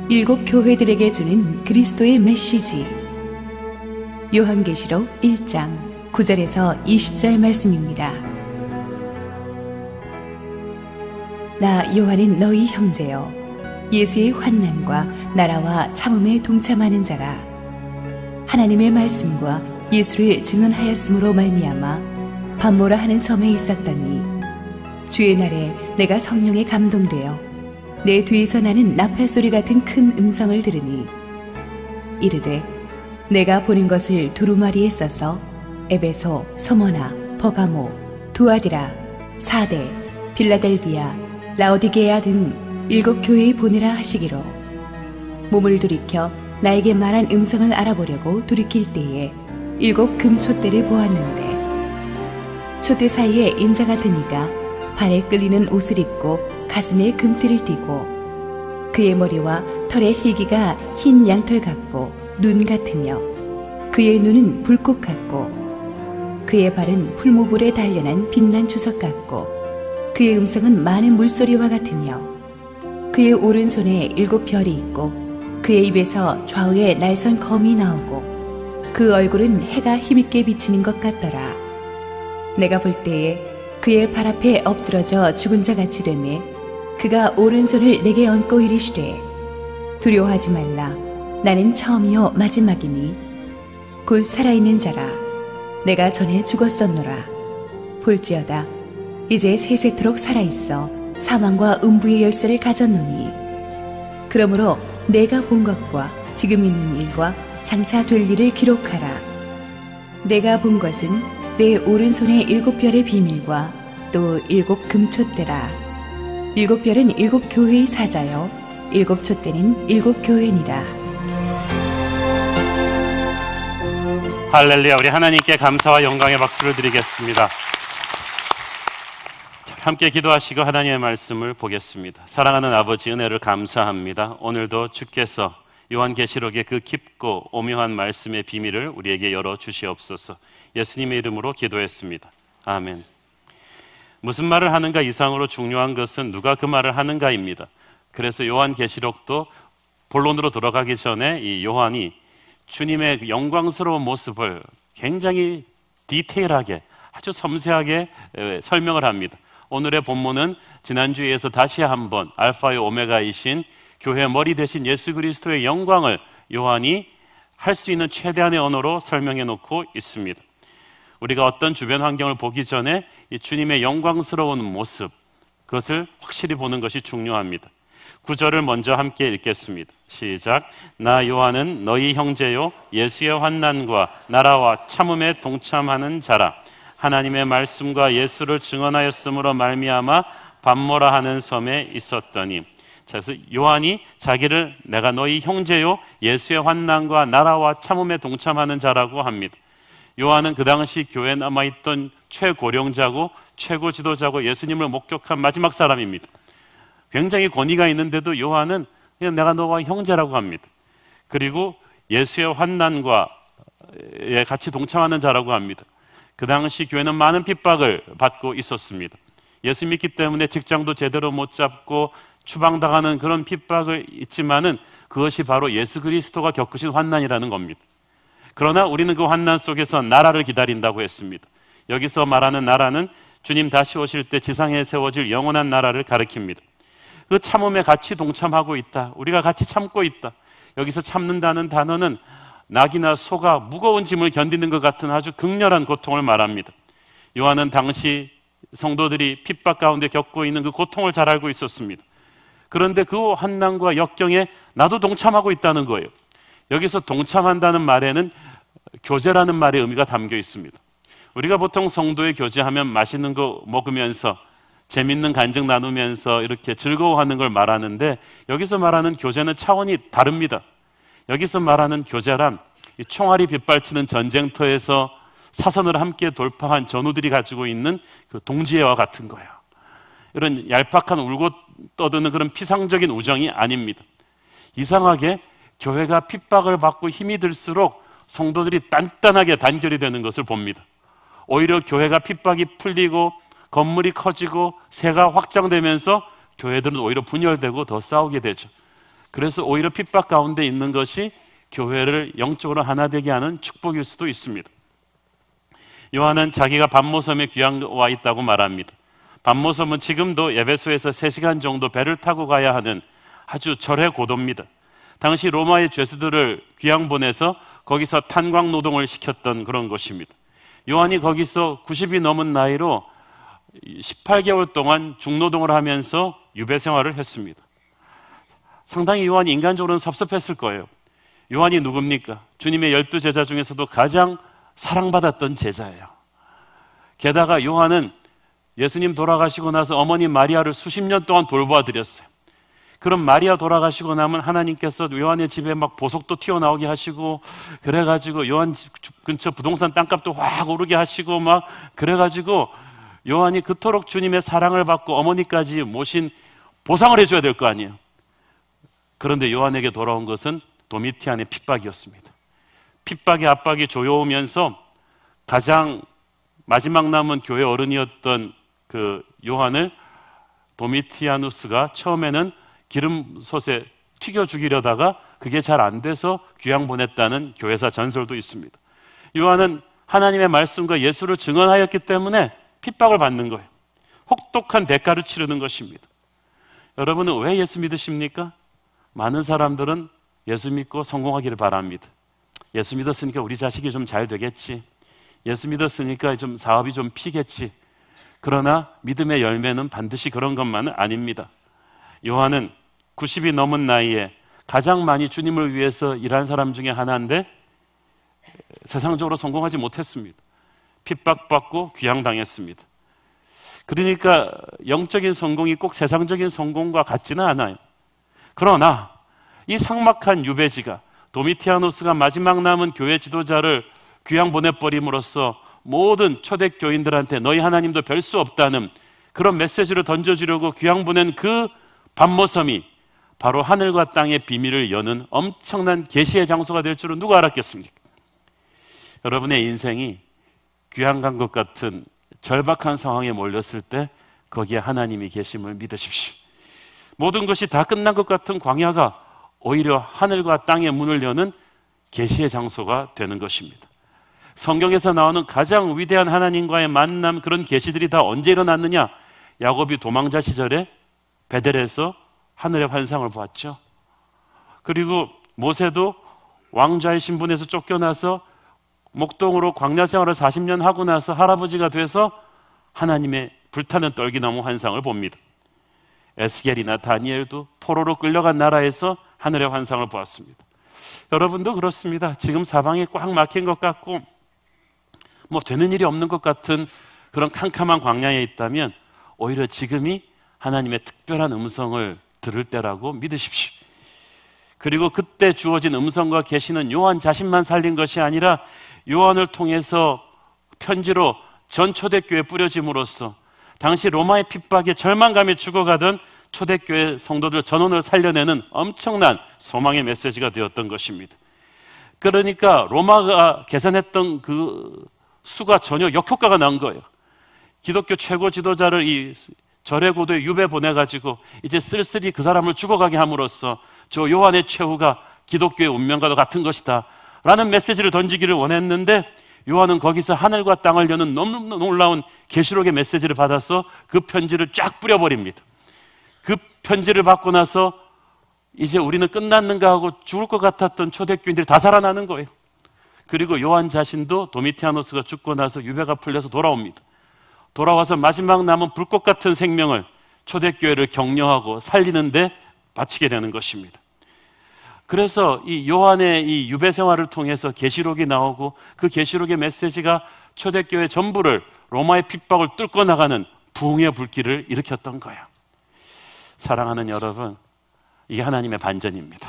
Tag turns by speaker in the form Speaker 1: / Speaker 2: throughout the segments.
Speaker 1: 일곱 교회들에게 주는 그리스도의 메시지. 요한계시록 1장 9절에서 20절 말씀입니다. 나 요한은 너희 형제요 예수의 환난과 나라와 참음에 동참하는 자라. 하나님의 말씀과 예수를 증언하였으므로 말미암아 밤모라 하는 섬에 있었더니 주의 날에 내가 성령에 감동되어 내 뒤에서 나는 나팔 소리 같은 큰 음성을 들으니 이르되 내가 보는 것을 두루마리에 써서 에베소, 서머나, 버가모, 두아디라, 사대, 빌라델비아, 라오디게아 등 일곱 교회에 보내라 하시기로 몸을 돌이켜 나에게 말한 음성을 알아보려고 돌이킬 때에 일곱 금촛대를 보았는데 촛대 사이에 인자 같은 이가 발에 끌리는 옷을 입고 가슴에 금띠를 띠고 그의 머리와 털의 희기가 흰 양털 같고 눈 같으며 그의 눈은 불꽃 같고 그의 발은 풀무불에 단련한 빛난 주석 같고 그의 음성은 많은 물소리와 같으며 그의 오른손에 일곱 별이 있고 그의 입에서 좌우에 날선 검이 나오고 그 얼굴은 해가 힘있게 비치는 것 같더라. 내가 볼 때에 그의 발 앞에 엎드러져 죽은 자같이 되매 그가 오른손을 내게 얹고 이르시되 두려워하지 말라. 나는 처음이요 마지막이니 곧 살아있는 자라. 내가 전에 죽었었노라. 볼지어다 이제 세세토록 살아있어 사망과 음부의 열쇠를 가졌노니 그러므로 내가 본 것과 지금 있는 일과 장차 될 일을 기록하라. 내가 본 것은 내 오른손에 일곱 별의 비밀과 또 일곱 금촛대라. 일곱 별은 일곱 교회의 사자요 일곱 촛대는 일곱 교회니라.
Speaker 2: 할렐루야. 우리 하나님께 감사와 영광의 박수를 드리겠습니다. 함께 기도하시고 하나님의 말씀을 보겠습니다. 사랑하는 아버지, 은혜를 감사합니다. 오늘도 주께서 요한계시록의 그 깊고 오묘한 말씀의 비밀을 우리에게 열어주시옵소서. 예수님의 이름으로 기도했습니다. 아멘. 무슨 말을 하는가 이상으로 중요한 것은 누가 그 말을 하는가입니다. 그래서 요한계시록도 본론으로 들어가기 전에 이 요한이 주님의 영광스러운 모습을 굉장히 디테일하게 아주 섬세하게 설명을 합니다. 오늘의 본문은 지난주에 이어서 다시 한번 알파의 오메가이신 교회의 머리 되신 예수 그리스도의 영광을 요한이 할 수 있는 최대한의 언어로 설명해 놓고 있습니다. 우리가 어떤 주변 환경을 보기 전에 이 주님의 영광스러운 모습, 그것을 확실히 보는 것이 중요합니다. 9절을 먼저 함께 읽겠습니다. 시작. 나 요한은 너희 형제요 예수의 환난과 나라와 참음에 동참하는 자라. 하나님의 말씀과 예수를 증언하였으므로 말미암아 밤모라 하는 섬에 있었더니. 자, 그래서 요한이 자기를 내가 너희 형제요 예수의 환난과 나라와 참음에 동참하는 자라고 합니다. 요한은 그 당시 교회에 남아있던 최고령자고 최고 지도자고 예수님을 목격한 마지막 사람입니다. 굉장히 권위가 있는데도 요한은 그냥 내가 너와 형제라고 합니다. 그리고 예수의 환난과 같이 동참하는 자라고 합니다. 그 당시 교회는 많은 핍박을 받고 있었습니다. 예수 믿기 때문에 직장도 제대로 못 잡고 추방당하는 그런 핍박을 있지만은 그것이 바로 예수 그리스도가 겪으신 환난이라는 겁니다. 그러나 우리는 그 환난 속에서 나라를 기다린다고 했습니다. 여기서 말하는 나라는 주님 다시 오실 때 지상에 세워질 영원한 나라를 가리킵니다. 그 참음에 같이 동참하고 있다. 우리가 같이 참고 있다. 여기서 참는다는 단어는 낙이나 소가 무거운 짐을 견디는 것 같은 아주 극렬한 고통을 말합니다. 요한은 당시 성도들이 핍박 가운데 겪고 있는 그 고통을 잘 알고 있었습니다. 그런데 그 환난과 역경에 나도 동참하고 있다는 거예요. 여기서 동참한다는 말에는 교제라는 말의 의미가 담겨 있습니다. 우리가 보통 성도의 교제하면 맛있는 거 먹으면서 재밌는 간증 나누면서 이렇게 즐거워하는 걸 말하는데 여기서 말하는 교제는 차원이 다릅니다. 여기서 말하는 교제란 이 총알이 빗발치는 전쟁터에서 사선을 함께 돌파한 전우들이 가지고 있는 그 동지애와 같은 거예요. 이런 얄팍한 울고 떠드는 그런 피상적인 우정이 아닙니다. 이상하게 교회가 핍박을 받고 힘이 들수록 성도들이 단단하게 단결이 되는 것을 봅니다. 오히려 교회가 핍박이 풀리고 건물이 커지고 세가 확장되면서 교회들은 오히려 분열되고 더 싸우게 되죠. 그래서 오히려 핍박 가운데 있는 것이 교회를 영적으로 하나 되게 하는 축복일 수도 있습니다. 요한은 자기가 반모섬에 귀양 와 있다고 말합니다. 반모섬은 지금도 에베소에서 3시간 정도 배를 타고 가야 하는 아주 절의 고도입니다. 당시 로마의 죄수들을 귀양 보내서 거기서 탄광 노동을 시켰던 그런 곳입니다. 요한이 거기서 90이 넘은 나이로 18개월 동안 중노동을 하면서 유배 생활을 했습니다. 상당히 요한이 인간적으로는 섭섭했을 거예요. 요한이 누굽니까? 주님의 12제자 중에서도 가장 사랑받았던 제자예요. 게다가 요한은 예수님 돌아가시고 나서 어머니 마리아를 수십 년 동안 돌보아드렸어요. 그럼 마리아 돌아가시고 나면 하나님께서 요한의 집에 막 보석도 튀어나오게 하시고, 그래가지고 요한 집 근처 부동산 땅값도 확 오르게 하시고 막 그래가지고 요한이 그토록 주님의 사랑을 받고 어머니까지 모신 보상을 해줘야 될 거 아니에요. 그런데 요한에게 돌아온 것은 도미티안의 핍박이었습니다. 핍박의 압박이 조여오면서 가장 마지막 남은 교회 어른이었던 그 요한을 도미티아누스가 처음에는 기름솥에 튀겨 죽이려다가 그게 잘 안 돼서 귀양 보냈다는 교회사 전설도 있습니다. 요한은 하나님의 말씀과 예수를 증언하였기 때문에 핍박을 받는 거예요. 혹독한 대가를 치르는 것입니다. 여러분은 왜 예수 믿으십니까? 많은 사람들은 예수 믿고 성공하기를 바랍니다. 예수 믿었으니까 우리 자식이 좀 잘 되겠지. 예수 믿었으니까 좀 사업이 좀 피겠지. 그러나 믿음의 열매는 반드시 그런 것만은 아닙니다. 요한은 90이 넘은 나이에 가장 많이 주님을 위해서 일한 사람 중에 하나인데 세상적으로 성공하지 못했습니다. 핍박받고 귀양당했습니다. 그러니까 영적인 성공이 꼭 세상적인 성공과 같지는 않아요. 그러나 이 삭막한 유배지가 도미티아노스가 마지막 남은 교회 지도자를 귀양 보내버림으로써 모든 초대교인들한테 너희 하나님도 별 수 없다는 그런 메시지를 던져주려고 귀양 보낸 그 반모섬이 바로 하늘과 땅의 비밀을 여는 엄청난 계시의 장소가 될 줄은 누가 알았겠습니까? 여러분의 인생이 귀양 간 것 같은 절박한 상황에 몰렸을 때 거기에 하나님이 계심을 믿으십시오. 모든 것이 다 끝난 것 같은 광야가 오히려 하늘과 땅의 문을 여는 계시의 장소가 되는 것입니다. 성경에서 나오는 가장 위대한 하나님과의 만남, 그런 계시들이 다 언제 일어났느냐? 야곱이 도망자 시절에 베델에서 하늘의 환상을 보았죠. 그리고 모세도 왕자의 신분에서 쫓겨나서 목동으로 광야 생활을 40년 하고 나서 할아버지가 돼서 하나님의 불타는 떨기나무 환상을 봅니다. 에스겔이나 다니엘도 포로로 끌려간 나라에서 하늘의 환상을 보았습니다. 여러분도 그렇습니다. 지금 사방이 꽉 막힌 것 같고 뭐 되는 일이 없는 것 같은 그런 캄캄한 광야에 있다면 오히려 지금이 하나님의 특별한 음성을 들을 때라고 믿으십시오. 그리고 그때 주어진 음성과 계시는 요한 자신만 살린 것이 아니라 요한을 통해서 편지로 전 초대교회에 뿌려짐으로써 당시 로마의 핍박에 절망감에 죽어가던 초대교회 성도들 전원을 살려내는 엄청난 소망의 메시지가 되었던 것입니다. 그러니까 로마가 계산했던 그 수가 전혀 역효과가 난 거예요. 기독교 최고 지도자를 이 절의 고도에 유배 보내가지고 이제 쓸쓸히 그 사람을 죽어가게 함으로써 저 요한의 최후가 기독교의 운명과도 같은 것이다 라는 메시지를 던지기를 원했는데 요한은 거기서 하늘과 땅을 여는 너무 놀라운 계시록의 메시지를 받아서 그 편지를 쫙 뿌려버립니다. 그 편지를 받고 나서 이제 우리는 끝났는가 하고 죽을 것 같았던 초대교인들이 다 살아나는 거예요. 그리고 요한 자신도 도미티아노스가 죽고 나서 유배가 풀려서 돌아옵니다. 돌아와서 마지막 남은 불꽃 같은 생명을 초대교회를 격려하고 살리는데 바치게 되는 것입니다. 그래서 이 요한의 이 유배 생활을 통해서 계시록이 나오고 그 계시록의 메시지가 초대교회 전부를 로마의 핍박을 뚫고 나가는 부흥의 불길을 일으켰던 거예요. 사랑하는 여러분, 이게 하나님의 반전입니다.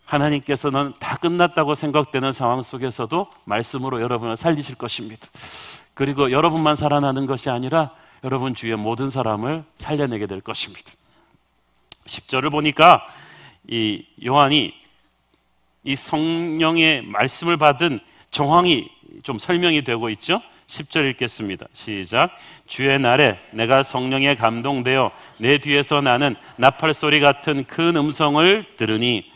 Speaker 2: 하나님께서는 다 끝났다고 생각되는 상황 속에서도 말씀으로 여러분을 살리실 것입니다. 그리고 여러분만 살아나는 것이 아니라 여러분 주위의 모든 사람을 살려내게 될 것입니다. 10절을 보니까 이 요한이 이 성령의 말씀을 받은 정황이 좀 설명이 되고 있죠. 10절 읽겠습니다. 시작. 주의 날에 내가 성령에 감동되어 내 뒤에서 나는 나팔 소리 같은 큰 음성을 들으니,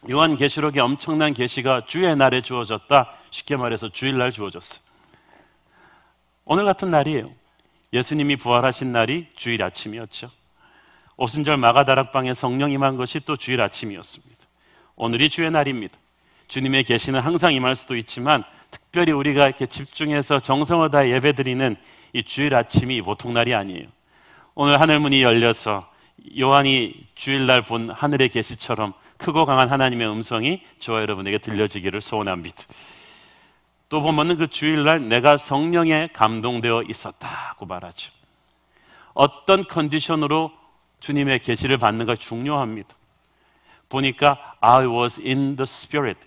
Speaker 2: 요한계시록에 엄청난 계시가 주의 날에 주어졌다. 쉽게 말해서 주일날 주어졌어요. 오늘 같은 날이에요. 예수님이 부활하신 날이 주일 아침이었죠. 오순절 마가다락방에 성령 임한 것이 또 주일 아침이었습니다. 오늘이 주의 날입니다. 주님의 계시는 항상 임할 수도 있지만 특별히 우리가 이렇게 집중해서 정성을 다해 예배드리는 이 주일 아침이 보통 날이 아니에요. 오늘 하늘문이 열려서 요한이 주일날 본 하늘의 계시처럼 크고 강한 하나님의 음성이 저와 여러분에게 들려지기를 소원합니다. 또 보면은 그 주일날 내가 성령에 감동되어 있었다고 말하죠. 어떤 컨디션으로 주님의 계시를 받는가 중요합니다. 보니까 I was in the Spirit,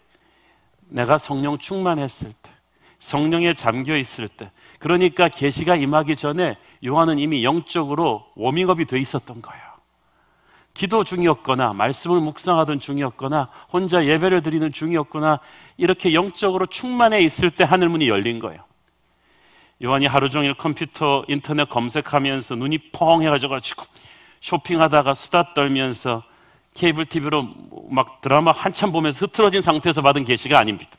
Speaker 2: 내가 성령 충만했을 때, 성령에 잠겨 있을 때, 그러니까 계시가 임하기 전에 요한은 이미 영적으로 워밍업이 돼 있었던 거예요. 기도 중이었거나 말씀을 묵상하던 중이었거나 혼자 예배를 드리는 중이었거나 이렇게 영적으로 충만해 있을 때 하늘문이 열린 거예요. 요한이 하루 종일 컴퓨터, 인터넷 검색하면서 눈이 펑 해가지고 쇼핑하다가 수다 떨면서 케이블 TV로 막 드라마 한참 보면서 흐트러진 상태에서 받은 계시가 아닙니다.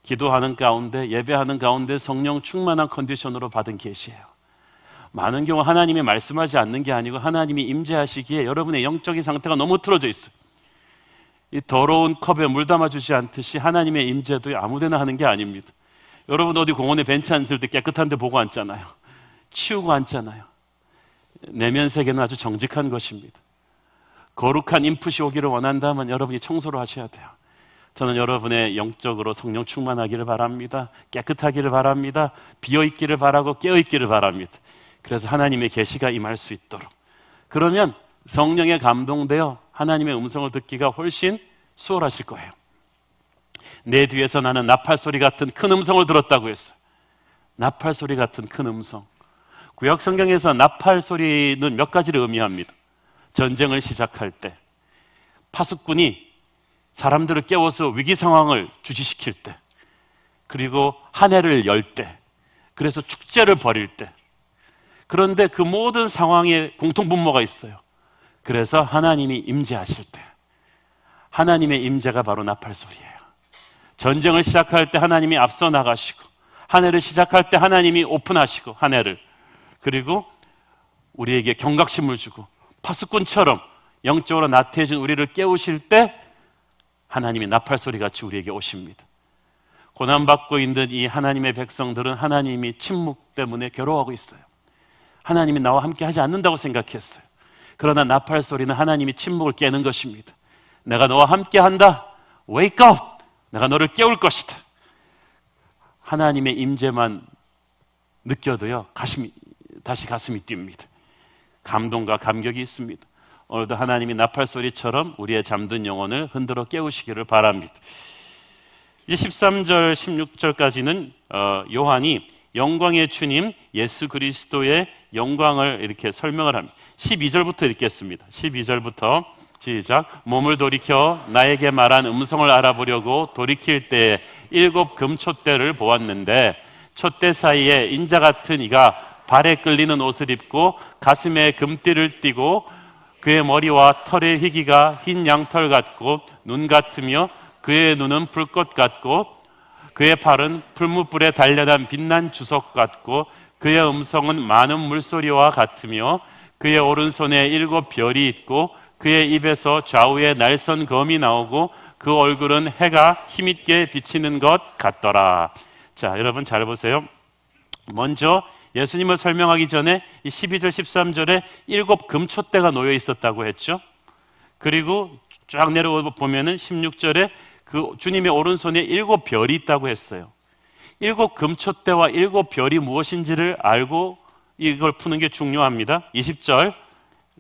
Speaker 2: 기도하는 가운데, 예배하는 가운데 성령 충만한 컨디션으로 받은 계시예요. 많은 경우 하나님이 말씀하지 않는 게 아니고 하나님이 임재하시기에 여러분의 영적인 상태가 너무 흐트러져 있어요. 이 더러운 컵에 물 담아주지 않듯이 하나님의 임재도 아무데나 하는 게 아닙니다. 여러분 어디 공원에 벤치 앉을 때 깨끗한 데 보고 앉잖아요. 치우고 앉잖아요. 내면 세계는 아주 정직한 것입니다. 거룩한 인풋이 오기를 원한다면 여러분이 청소를 하셔야 돼요. 저는 여러분의 영적으로 성령 충만하기를 바랍니다. 깨끗하기를 바랍니다. 비어있기를 바라고 깨어있기를 바랍니다. 그래서 하나님의 계시가 임할 수 있도록, 그러면 성령에 감동되어 하나님의 음성을 듣기가 훨씬 수월하실 거예요. 내 뒤에서 나는 나팔 소리 같은 큰 음성을 들었다고 했어요. 나팔 소리 같은 큰 음성. 구약 성경에서 나팔 소리는 몇 가지를 의미합니다. 전쟁을 시작할 때, 파수꾼이 사람들을 깨워서 위기 상황을 주지시킬 때, 그리고 한 해를 열 때, 그래서 축제를 벌일 때. 그런데 그 모든 상황에 공통분모가 있어요. 그래서 하나님이 임재하실 때, 하나님의 임재가 바로 나팔 소리예요. 전쟁을 시작할 때 하나님이 앞서 나가시고, 한 해를 시작할 때 하나님이 오픈하시고 한 해를, 그리고 우리에게 경각심을 주고 파수꾼처럼 영적으로 나태해진 우리를 깨우실 때 하나님이 나팔 소리같이 우리에게 오십니다. 고난받고 있는 이 하나님의 백성들은 하나님이 침묵 때문에 괴로워하고 있어요. 하나님이 나와 함께 하지 않는다고 생각했어요. 그러나 나팔 소리는 하나님이 침묵을 깨는 것입니다. 내가 너와 함께 한다. Wake up! 내가 너를 깨울 것이다. 하나님의 임재만 느껴도요, 다시 가슴이 뜁니다. 감동과 감격이 있습니다. 오늘도 하나님이 나팔 소리처럼 우리의 잠든 영혼을 흔들어 깨우시기를 바랍니다. 이제 13절, 16절까지는 요한이 영광의 주님 예수 그리스도의 영광을 이렇게 설명을 합니다. 12절부터 읽겠습니다. 12절부터 시작. 몸을 돌이켜 나에게 말한 음성을 알아보려고 돌이킬 때에 7 금촛대를 보았는데, 촛대 사이에 인자 같은 이가 발에 끌리는 옷을 입고 가슴에 금띠를 띠고, 그의 머리와 털의 희기가 흰 양털 같고 눈 같으며 그의 눈은 불꽃 같고 그의 팔은 풀무불에 단련한 빛난 주석 같고 그의 음성은 많은 물소리와 같으며 그의 오른손에 7 별이 있고 그의 입에서 좌우에 날선 검이 나오고 그 얼굴은 해가 힘있게 비치는 것 같더라. 자, 여러분 잘 보세요. 먼저 예수님을 설명하기 전에 이 12절 13절에 7 금촛대가 놓여 있었다고 했죠. 그리고 쫙 내려오고 보면은 16절에 그 주님의 오른손에 7 별이 있다고 했어요. 7 금촛대와 7 별이 무엇인지를 알고 이걸 푸는 게 중요합니다. 20절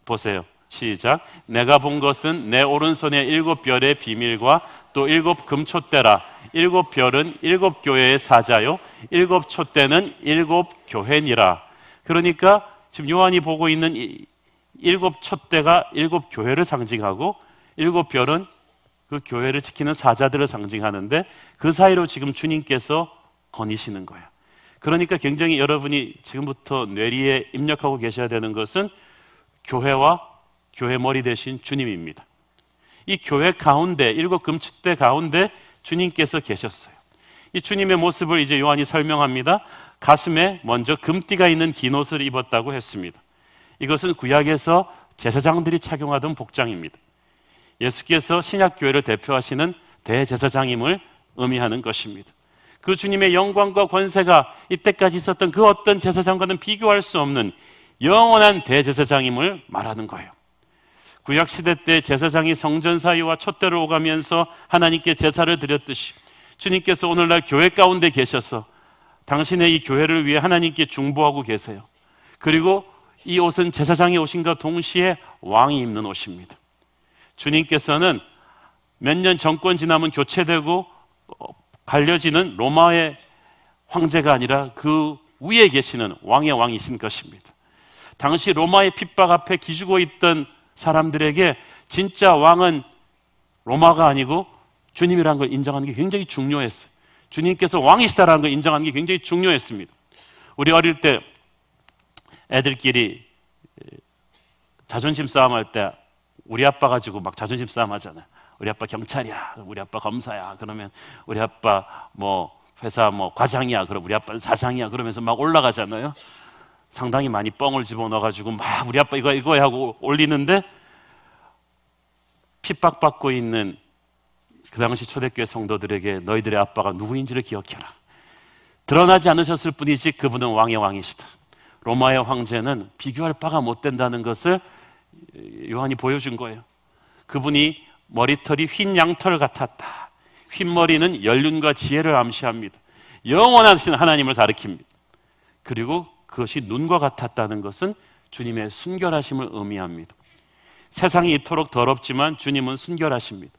Speaker 2: 보세요. 시작. 내가 본 것은 내 오른손에 7 별의 비밀과 또 7 금촛대라. 7 별은 7 교회의 사자요 7 촛대는 7 교회니라. 그러니까 지금 요한이 보고 있는 7 촛대가 7 교회를 상징하고 7 별은 그 교회를 지키는 사자들을 상징하는데, 그 사이로 지금 주님께서 거니시는 거예요. 그러니까 굉장히 여러분이 지금부터 뇌리에 입력하고 계셔야 되는 것은 교회와 교회 머리 대신 주님입니다. 이 교회 가운데, 일곱 금축대 가운데 주님께서 계셨어요. 이 주님의 모습을 이제 요한이 설명합니다. 가슴에 먼저 금띠가 있는 긴 옷을 입었다고 했습니다. 이것은 구약에서 제사장들이 착용하던 복장입니다. 예수께서 신약교회를 대표하시는 대제사장임을 의미하는 것입니다. 그 주님의 영광과 권세가 이때까지 있었던 그 어떤 제사장과는 비교할 수 없는 영원한 대제사장임을 말하는 거예요. 구약시대 때 제사장이 성전 사이와 촛대를 오가면서 하나님께 제사를 드렸듯이 주님께서 오늘날 교회 가운데 계셔서 당신의 이 교회를 위해 하나님께 중보하고 계세요. 그리고 이 옷은 제사장의 옷인가 동시에 왕이 입는 옷입니다. 주님께서는 몇 년 정권 지나면 교체되고 갈려지는 로마의 황제가 아니라 그 위에 계시는 왕의 왕이신 것입니다. 당시 로마의 핍박 앞에 기죽어 있던 사람들에게 진짜 왕은 로마가 아니고 주님이라는 걸 인정하는 게 굉장히 중요했어요. 주님께서 왕이시다라는 걸 인정하는 게 굉장히 중요했습니다. 우리 어릴 때 애들끼리 자존심 싸움할 때 우리 아빠 가지고 막 자존심 싸움 하잖아요. 우리 아빠 경찰이야, 우리 아빠 검사야, 그러면 우리 아빠 뭐 회사 뭐 과장이야, 그럼 우리 아빠는 사장이야, 그러면서 막 올라가잖아요. 상당히 많이 뻥을 집어넣어가지고 막 우리 아빠 이거 하고 올리는데 핍박받고 있는 그 당시 초대교회 성도들에게 너희들의 아빠가 누구인지를 기억해라. 드러나지 않으셨을 뿐이지 그분은 왕의 왕이시다. 로마의 황제는 비교할 바가 못 된다는 것을 요한이 보여준 거예요. 그분이 머리털이 흰 양털 같았다. 흰 머리는 연륜과 지혜를 암시합니다. 영원하신 하나님을 가리킵니다. 그리고 그것이 눈과 같았다는 것은 주님의 순결하심을 의미합니다. 세상이 이토록 더럽지만 주님은 순결하십니다.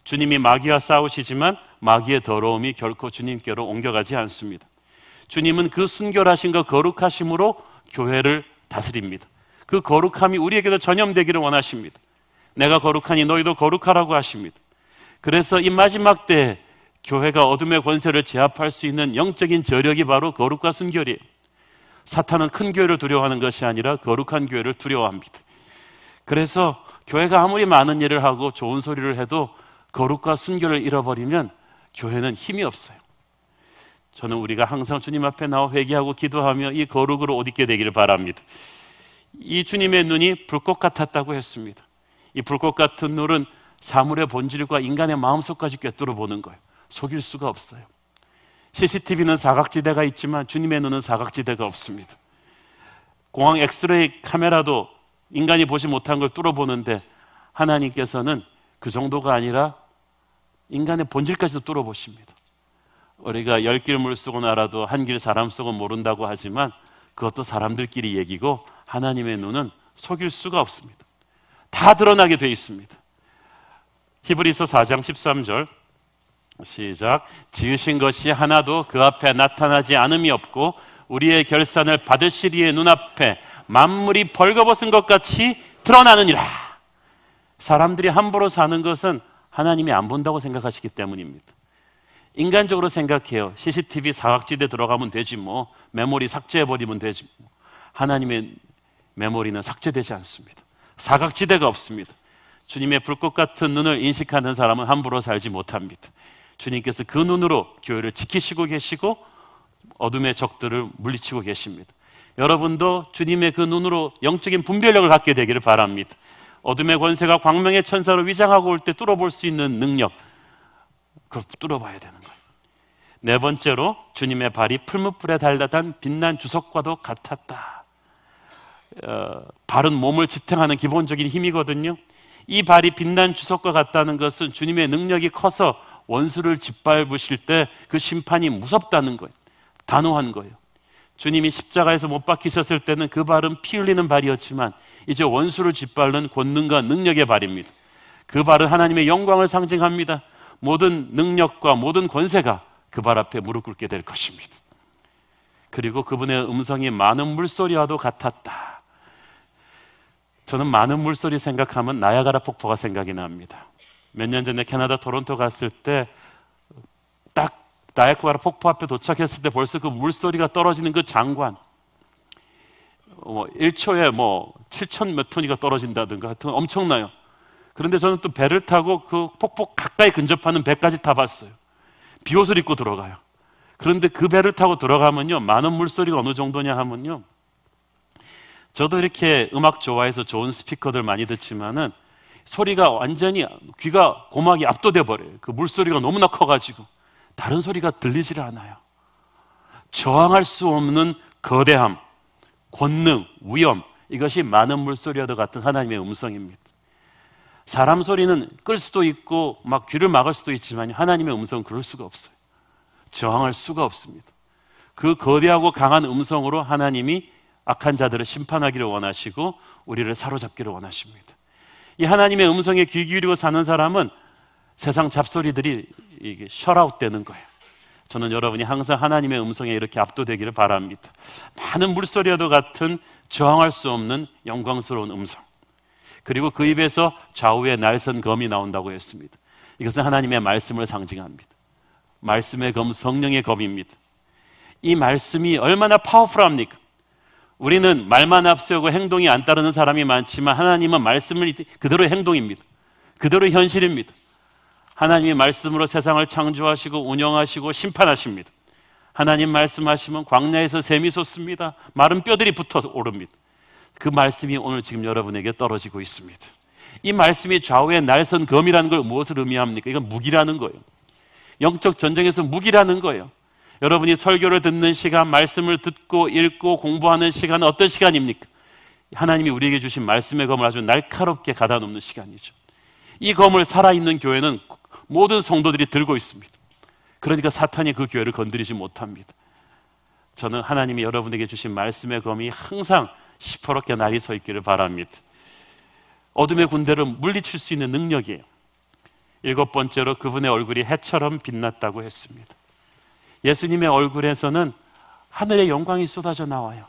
Speaker 2: 주님이 마귀와 싸우시지만 마귀의 더러움이 결코 주님께로 옮겨가지 않습니다. 주님은 그 순결하심과 거룩하심으로 교회를 다스립니다. 그 거룩함이 우리에게도 전염되기를 원하십니다. 내가 거룩하니 너희도 거룩하라고 하십니다. 그래서 이 마지막 때에 교회가 어둠의 권세를 제압할 수 있는 영적인 저력이 바로 거룩과 순결이에요. 사탄은 큰 교회를 두려워하는 것이 아니라 거룩한 교회를 두려워합니다. 그래서 교회가 아무리 많은 일을 하고 좋은 소리를 해도 거룩과 순결을 잃어버리면 교회는 힘이 없어요. 저는 우리가 항상 주님 앞에 나와 회개하고 기도하며 이 거룩으로 옷 입게 되기를 바랍니다. 이 주님의 눈이 불꽃 같았다고 했습니다. 이 불꽃 같은 눈은 사물의 본질과 인간의 마음속까지 꿰뚫어 보는 거예요. 속일 수가 없어요. CCTV는 사각지대가 있지만 주님의 눈은 사각지대가 없습니다. 공항 엑스레이 카메라도 인간이 보지 못한 걸 뚫어보는데 하나님께서는 그 정도가 아니라 인간의 본질까지도 뚫어보십니다. 우리가 10길 물속은 알아도 한 길 사람 속은 모른다고 하지만 그것도 사람들끼리 얘기고 하나님의 눈은 속일 수가 없습니다. 다 드러나게 돼 있습니다. 히브리서 4장 13절 시작. 지으신 것이 하나도 그 앞에 나타나지 않음이 없고 우리의 결산을 받으실 이의 눈앞에 만물이 벌거벗은 것 같이 드러나느니라. 사람들이 함부로 사는 것은 하나님이 안 본다고 생각하시기 때문입니다. 인간적으로 생각해요. CCTV 사각지대 들어가면 되지 뭐, 메모리 삭제해버리면 되지 뭐. 하나님의 메모리는 삭제되지 않습니다. 사각지대가 없습니다. 주님의 불꽃 같은 눈을 인식하는 사람은 함부로 살지 못합니다. 주님께서 그 눈으로 교회를 지키시고 계시고 어둠의 적들을 물리치고 계십니다. 여러분도 주님의 그 눈으로 영적인 분별력을 갖게 되기를 바랍니다. 어둠의 권세가 광명의 천사로 위장하고 올 때 뚫어볼 수 있는 능력, 그걸 뚫어봐야 되는 거예요. 네 번째로 주님의 발이 풀무불에 달다단 빛난 주석과도 같았다. 발은 몸을 지탱하는 기본적인 힘이거든요. 이 발이 빛난 주석과 같다는 것은 주님의 능력이 커서 원수를 짓밟으실 때 그 심판이 무섭다는 거예요. 단호한 거예요. 주님이 십자가에서 못 박히셨을 때는 그 발은 피 흘리는 발이었지만 이제 원수를 짓밟는 권능과 능력의 발입니다. 그 발은 하나님의 영광을 상징합니다. 모든 능력과 모든 권세가 그 발 앞에 무릎 꿇게 될 것입니다. 그리고 그분의 음성이 많은 물소리와도 같았다. 저는 많은 물소리 생각하면 나야가라 폭포가 생각이 납니다. 몇 년 전에 캐나다 토론토 갔을 때 딱 다이아쿠아라 폭포 앞에 도착했을 때 벌써 그 물소리가 떨어지는 그 장관, 1초에 7천 몇 톤이가 떨어진다든가 하여튼 엄청나요. 그런데 저는 또 배를 타고 그 폭포 가까이 근접하는 배까지 타봤어요. 비옷을 입고 들어가요. 그런데 그 배를 타고 들어가면요, 많은 물소리가 어느 정도냐 하면요, 저도 이렇게 음악 좋아해서 좋은 스피커들 많이 듣지만은 소리가 완전히 귀가 고막이 압도돼 버려요. 그 물소리가 너무나 커가지고 다른 소리가 들리지를 않아요. 저항할 수 없는 거대함, 권능, 위엄, 이것이 많은 물소리와 같은 하나님의 음성입니다. 사람 소리는 끌 수도 있고 막 귀를 막을 수도 있지만 하나님의 음성은 그럴 수가 없어요. 저항할 수가 없습니다. 그 거대하고 강한 음성으로 하나님이 악한 자들을 심판하기를 원하시고 우리를 사로잡기를 원하십니다. 이 하나님의 음성에 귀 기울이고 사는 사람은 세상 잡소리들이 이게 셧아웃 되는 거예요. 저는 여러분이 항상 하나님의 음성에 이렇게 압도되기를 바랍니다. 많은 물소리와도 같은 저항할 수 없는 영광스러운 음성, 그리고 그 입에서 좌우에 날선 검이 나온다고 했습니다. 이것은 하나님의 말씀을 상징합니다. 말씀의 검, 성령의 검입니다. 이 말씀이 얼마나 파워풀합니까? 우리는 말만 앞세우고 행동이 안 따르는 사람이 많지만 하나님은 말씀을 그대로 행동입니다. 그대로 현실입니다. 하나님이 말씀으로 세상을 창조하시고 운영하시고 심판하십니다. 하나님 말씀하시면 광야에서 샘이 솟습니다. 마른 뼈들이 붙어 오릅니다. 그 말씀이 오늘 지금 여러분에게 떨어지고 있습니다. 이 말씀이 좌우에 날선 검이라는 걸 무엇을 의미합니까? 이건 무기라는 거예요. 영적 전쟁에서 무기라는 거예요. 여러분이 설교를 듣는 시간, 말씀을 듣고 읽고 공부하는 시간은 어떤 시간입니까? 하나님이 우리에게 주신 말씀의 검을 아주 날카롭게 가다놓는 시간이죠. 이 검을 살아있는 교회는 모든 성도들이 들고 있습니다. 그러니까 사탄이 그 교회를 건드리지 못합니다. 저는 하나님이 여러분에게 주신 말씀의 검이 항상 시퍼렇게 날이 서 있기를 바랍니다. 어둠의 군대를 물리칠 수 있는 능력이에요. 7번째로 그분의 얼굴이 해처럼 빛났다고 했습니다. 예수님의 얼굴에서는 하늘의 영광이 쏟아져 나와요.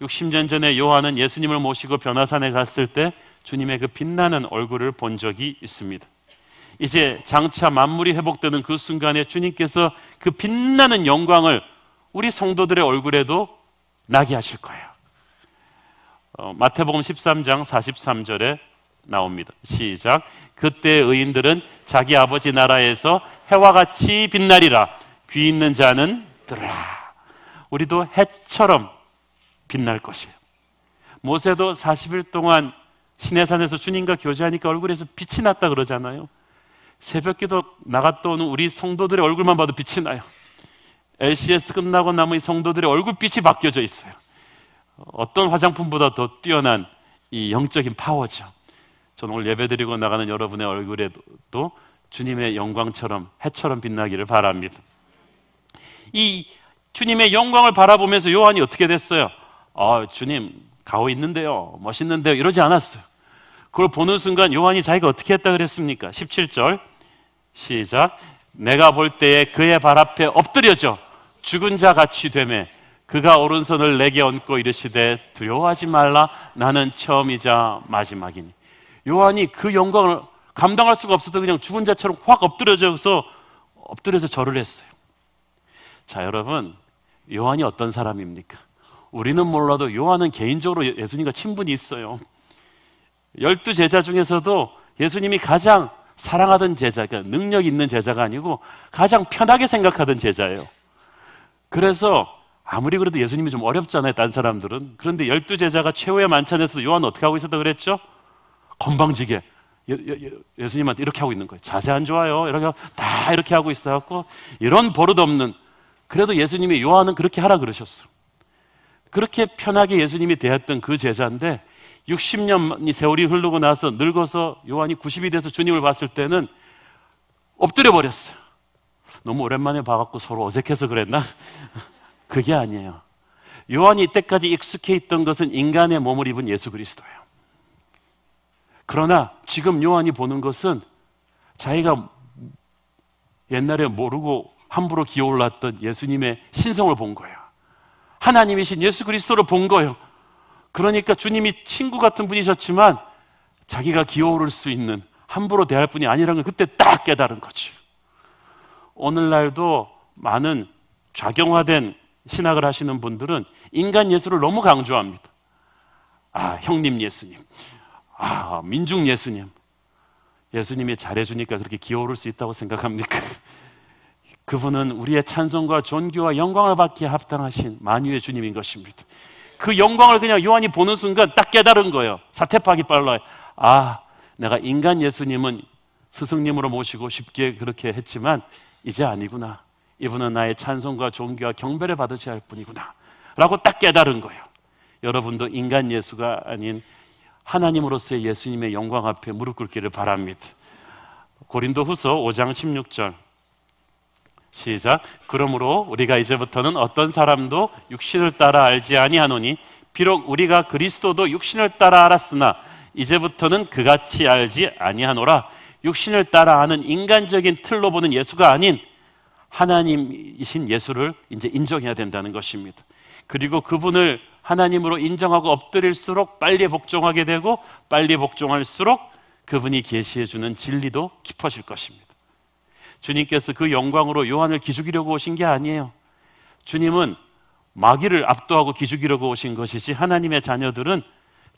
Speaker 2: 60년 전에 요한은 예수님을 모시고 변화산에 갔을 때 주님의 그 빛나는 얼굴을 본 적이 있습니다. 이제 장차 만물이 회복되는 그 순간에 주님께서 그 빛나는 영광을 우리 성도들의 얼굴에도 나게 하실 거예요. 마태복음 13장 43절에 나옵니다. 시작. 그때 의인들은 자기 아버지 나라에서 해와 같이 빛나리라. 귀 있는 자는 들으라. 우리도 해처럼 빛날 것이에요. 모세도 40일 동안 시내산에서 주님과 교제하니까 얼굴에서 빛이 났다 그러잖아요. 새벽기도 나갔다 오는 우리 성도들의 얼굴만 봐도 빛이 나요. LCS 끝나고 나면 이 성도들의 얼굴빛이 바뀌어져 있어요. 어떤 화장품보다 더 뛰어난 이 영적인 파워죠. 저는 오늘 예배드리고 나가는 여러분의 얼굴에도 주님의 영광처럼 해처럼 빛나기를 바랍니다. 이 주님의 영광을 바라보면서 요한이 어떻게 됐어요? 주님 가오 있는데요, 멋있는데요, 이러지 않았어요. 그걸 보는 순간 요한이 자기가 어떻게 했다 그랬습니까? 17절 시작. 내가 볼 때에 그의 발 앞에 엎드려져 죽은 자 같이 되매 그가 오른손을 내게 얹고 이르시되 두려워하지 말라. 나는 처음이자 마지막이니. 요한이 그 영광을 감당할 수가 없어서 그냥 죽은 자처럼 확 엎드려서 절을 했어요. 자, 여러분, 요한이 어떤 사람입니까? 우리는 몰라도 요한은 개인적으로 예수님과 친분이 있어요. 12제자 중에서도 예수님이 가장 사랑하던 제자, 그러니까 능력 있는 제자가 아니고 가장 편하게 생각하던 제자예요. 그래서 아무리 그래도 예수님이 좀 어렵잖아요, 다른 사람들은. 그런데 12제자가 최후의 만찬에서 요한은 어떻게 하고 있었다고 그랬죠? 건방지게 예수님한테 이렇게 하고 있는 거예요. 자세 안 좋아요, 이렇게 다 이렇게 하고 있어갖고 이런 버릇없는, 그래도 예수님이 요한은 그렇게 하라 그러셨어. 그렇게 편하게 예수님이 대했던 그 제자인데 60년이 세월이 흐르고 나서 늙어서 요한이 90이 돼서 주님을 봤을 때는 엎드려 버렸어요. 너무 오랜만에 봐갖고 서로 어색해서 그랬나? 그게 아니에요. 요한이 이때까지 익숙해 있던 것은 인간의 몸을 입은 예수 그리스도예요. 그러나 지금 요한이 보는 것은 자기가 옛날에 모르고 함부로 기어올랐던 예수님의 신성을 본 거예요. 하나님이신 예수 그리스도를 본 거예요. 그러니까 주님이 친구 같은 분이셨지만 자기가 기어오를 수 있는, 함부로 대할 분이 아니라는 걸 그때 딱 깨달은 거지. 오늘날도 많은 좌경화된 신학을 하시는 분들은 인간 예수를 너무 강조합니다. 형님 예수님, 민중 예수님. 예수님이 잘해주니까 그렇게 기어오를 수 있다고 생각합니까? 그분은 우리의 찬송과 존귀와 영광을 받기에 합당하신 만유의 주님인 것입니다. 그 영광을 그냥 요한이 보는 순간 딱 깨달은 거예요. 사태파기 빨라요. 내가 인간 예수님은 스승님으로 모시고 쉽게 그렇게 했지만 이제 아니구나. 이분은 나의 찬송과 존귀와 경배를 받으셔야 할 분이구나 라고 딱 깨달은 거예요. 여러분도 인간 예수가 아닌 하나님으로서의 예수님의 영광 앞에 무릎 꿇기를 바랍니다. 고린도후서 5장 16절 시작. 그러므로 우리가 이제부터는 어떤 사람도 육신을 따라 알지 아니하노니 비록 우리가 그리스도도 육신을 따라 알았으나 이제부터는 그같이 알지 아니하노라. 육신을 따라 아는 인간적인 틀로 보는 예수가 아닌 하나님이신 예수를 이제 인정해야 된다는 것입니다. 그리고 그분을 하나님으로 인정하고 엎드릴수록 빨리 복종하게 되고 빨리 복종할수록 그분이 계시해 주는 진리도 깊어질 것입니다. 주님께서 그 영광으로 요한을 기죽이려고 오신 게 아니에요. 주님은 마귀를 압도하고 기죽이려고 오신 것이지 하나님의 자녀들은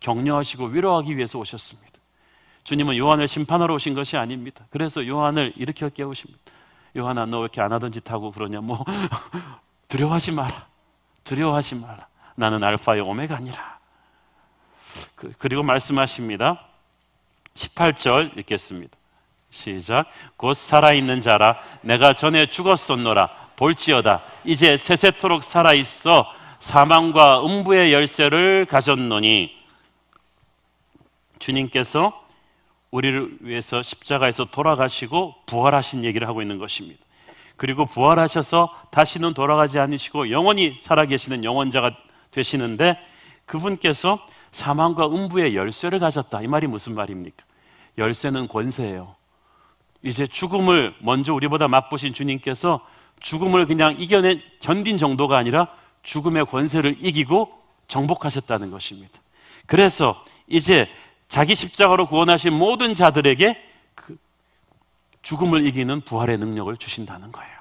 Speaker 2: 격려하시고 위로하기 위해서 오셨습니다. 주님은 요한을 심판하러 오신 것이 아닙니다. 그래서 요한을 이렇게 깨우십니다. 요한아, 너 왜 이렇게 안 하던 짓 하고 그러냐? 두려워하지 마라. 두려워하지 마라. 나는 알파의 오메가니라. 그리고 말씀하십니다. 18절 읽겠습니다. 시작. 곧 살아있는 자라 내가 전에 죽었었노라. 볼지어다 이제 세세토록 살아있어 사망과 음부의 열쇠를 가졌노니. 주님께서 우리를 위해서 십자가에서 돌아가시고 부활하신 얘기를 하고 있는 것입니다. 그리고 부활하셔서 다시는 돌아가지 않으시고 영원히 살아계시는 영원자가 되시는데 그분께서 사망과 음부의 열쇠를 가졌다. 이 말이 무슨 말입니까? 열쇠는 권세예요. 이제 죽음을 먼저 우리보다 맛보신 주님께서 죽음을 그냥 견딘 정도가 아니라 죽음의 권세를 이기고 정복하셨다는 것입니다. 그래서 이제 자기 십자가로 구원하신 모든 자들에게 그 죽음을 이기는 부활의 능력을 주신다는 거예요.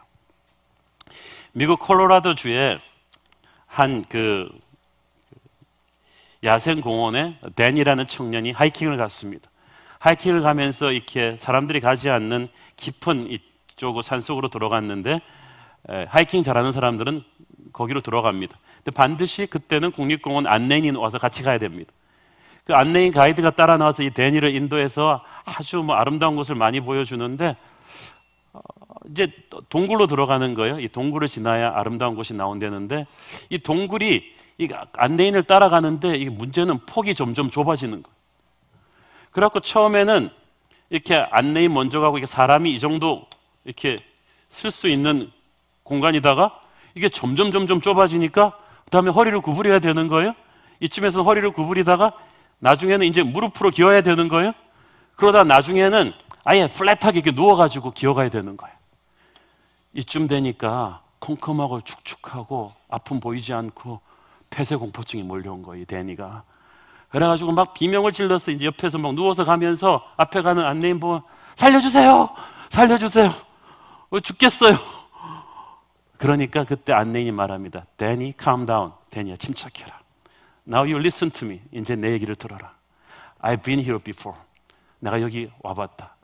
Speaker 2: 미국 콜로라도 주에 한 야생 공원에 댄이라는 청년이 하이킹을 갔습니다. 하이킹을 가면서 이렇게 사람들이 가지 않는 깊은 이쪽 산속으로 들어갔는데 하이킹 잘하는 사람들은 거기로 들어갑니다. 근데 반드시 그때는 국립공원 안내인이 와서 같이 가야 됩니다. 그 안내인 가이드가 따라 나와서 이 댄이를 인도해서 아주 아름다운 곳을 많이 보여주는데 이제 동굴로 들어가는 거예요. 이 동굴을 지나야 아름다운 곳이 나온다는데 이 동굴이 이 안내인을 따라가는데 이게 문제는 폭이 점점 좁아지는 거예요. 그래갖고 처음에는 이렇게 안내인 먼저 가고 이게 사람이 이 정도 이렇게 쓸 수 있는 공간이다가 이게 점점 좁아지니까 그다음에 허리를 구부려야 되는 거예요. 이쯤에서 허리를 구부리다가 나중에는 이제 무릎으로 기어야 되는 거예요. 그러다 나중에는 아예 플랫하게 이렇게 누워가지고 기어가야 되는 거예요. 이쯤 되니까 컴컴하고 축축하고 아픔 보이지 않고 폐쇄공포증이 몰려온 거예요, 이 데니가. 그래가지고 막 비명을 질러서 이제 옆에서 막 누워서 가면서 앞에 가는 안내인 보면 살려주세요! 살려주세요! 죽겠어요! 그러니까 그때 안내인이 말합니다. 데니, calm down. 데니야, 침착해라. Now you listen to me. 이제 내 얘기를 들어라. I've been here before. 내가 여기 와봤다.